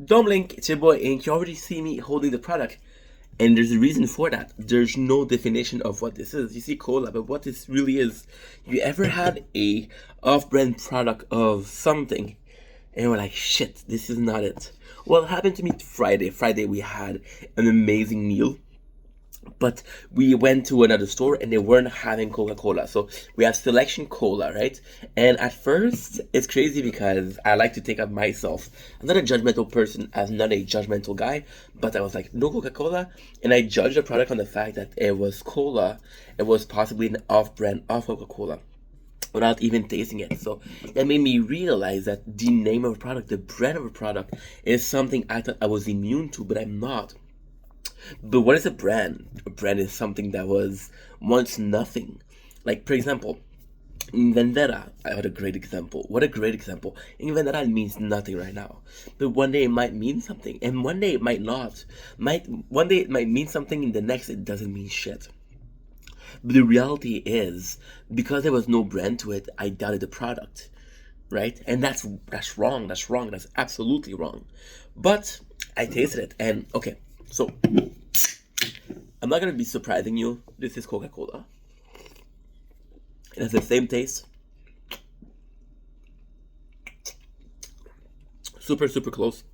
Don't blink, it's your boy Ink. You already see me holding the product. And there's a reason for that. There's no definition of what this is. You see cola, but what this really is. You ever had a off-brand product of something and you were like, shit, this is not it. Well, it happened to me Friday. Friday we had an amazing meal. But we went to another store and they weren't having Coca-Cola. So we have Selection Cola, right? And at first, it's crazy because I like to take up myself. I'm not a judgmental person, I'm not a judgmental guy, but I was like, no Coca-Cola. And I judged the product on the fact that it was cola. It was possibly an off-brand of Coca-Cola without even tasting it. So that made me realize that the name of a product, the brand of a product, is something I thought I was immune to, but I'm not. But what is a brand? A brand is something that was once nothing. Like, for example, in Vendetta, I had a great example. What a great example. In Vendetta, it means nothing right now. But one day it might mean something, and one day it might not. One day it might mean something, and the next it doesn't mean shit. But the reality is, because there was no brand to it, I doubted the product, right? And that's wrong. That's wrong. That's absolutely wrong. But I tasted it, and okay, so I'm not gonna be surprising you. This is Coca-Cola. It has the same taste. Super, super close.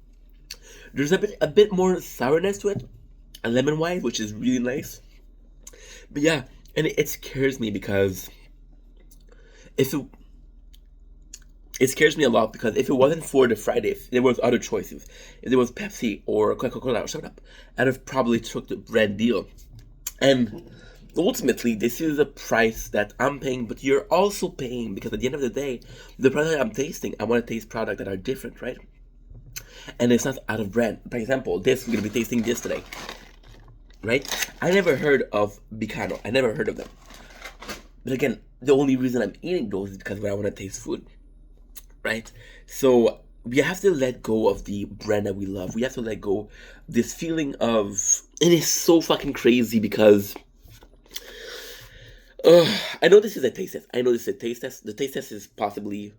There's a bit more sourness to it, a lemon wise, which is really nice. But yeah, and it scares me because if it scares me a lot because if it wasn't for the Friday, if there was other choices, if there was Pepsi or Coca-Cola or something, I'd have probably took the brand deal. And ultimately, this is a price that I'm paying, but you're also paying because at the end of the day, the product I'm tasting, I want to taste products that are different, right? And it's not out of brand. For example, this, we're going to be tasting this today, right? I never heard of Bicano. I never heard of them. But again, the only reason I'm eating those is because I want to taste food, right? So we have to let go of the brand that we love. We have to let go this feeling of, and it's so fucking crazy because I know this is a taste test. I know this is a taste test. The taste test is possibly,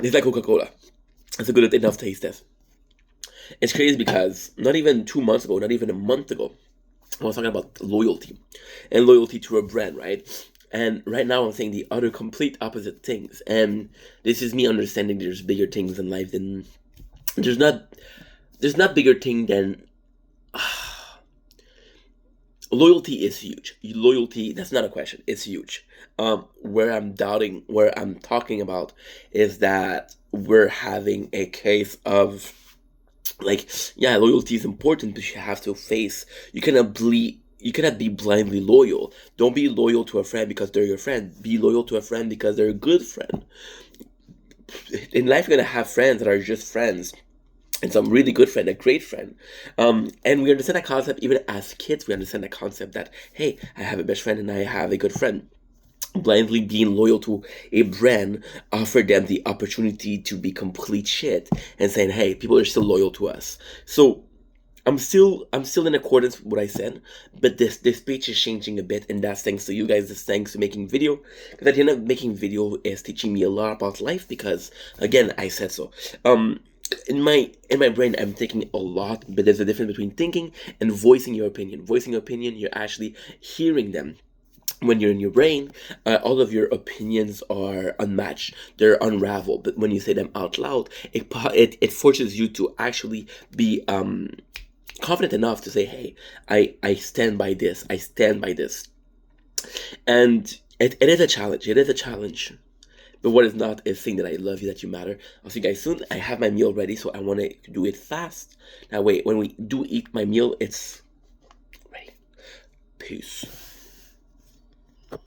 it's like Coca-Cola. It's a good enough taste test. It's crazy because not even 2 months ago, not even a month ago, I was talking about loyalty and loyalty to a brand, right? And right now I'm saying the other complete opposite things. And this is me understanding there's bigger things in life than there's not bigger thing than loyalty is huge. Loyalty, that's not a question. It's huge. Where I'm talking about is that we're having a case of like, yeah, loyalty is important, but you have to face. You cannot be blindly loyal. Don't be loyal to a friend because they're your friend. Be loyal to a friend because they're a good friend. In life, you're gonna have friends that are just friends, and some really good friend, a great friend. And we understand that concept even as kids. We understand that concept that hey, I have a best friend and I have a good friend. Blindly being loyal to a brand offered them the opportunity to be complete shit and saying, hey, people are still loyal to us. So I'm still in accordance with what I said, but this page is changing a bit, and that's thanks to you guys. That's thanks to making video, because at the end of making video is teaching me a lot about life. Because again, I said so. In my brain, I'm thinking a lot, but there's a difference between thinking and voicing your opinion. Voicing your opinion, you're actually hearing them. When you're in your brain, all of your opinions are unmatched, they're unraveled. But when you say them out loud, it forces you to actually be confident enough to say, hey, I stand by this, I stand by this. And it is a challenge, it is a challenge. But what is not is saying that I love you, that you matter. I'll see you guys soon. I have my meal ready, so I want to do it fast. That way, when we do eat my meal, it's ready. Peace.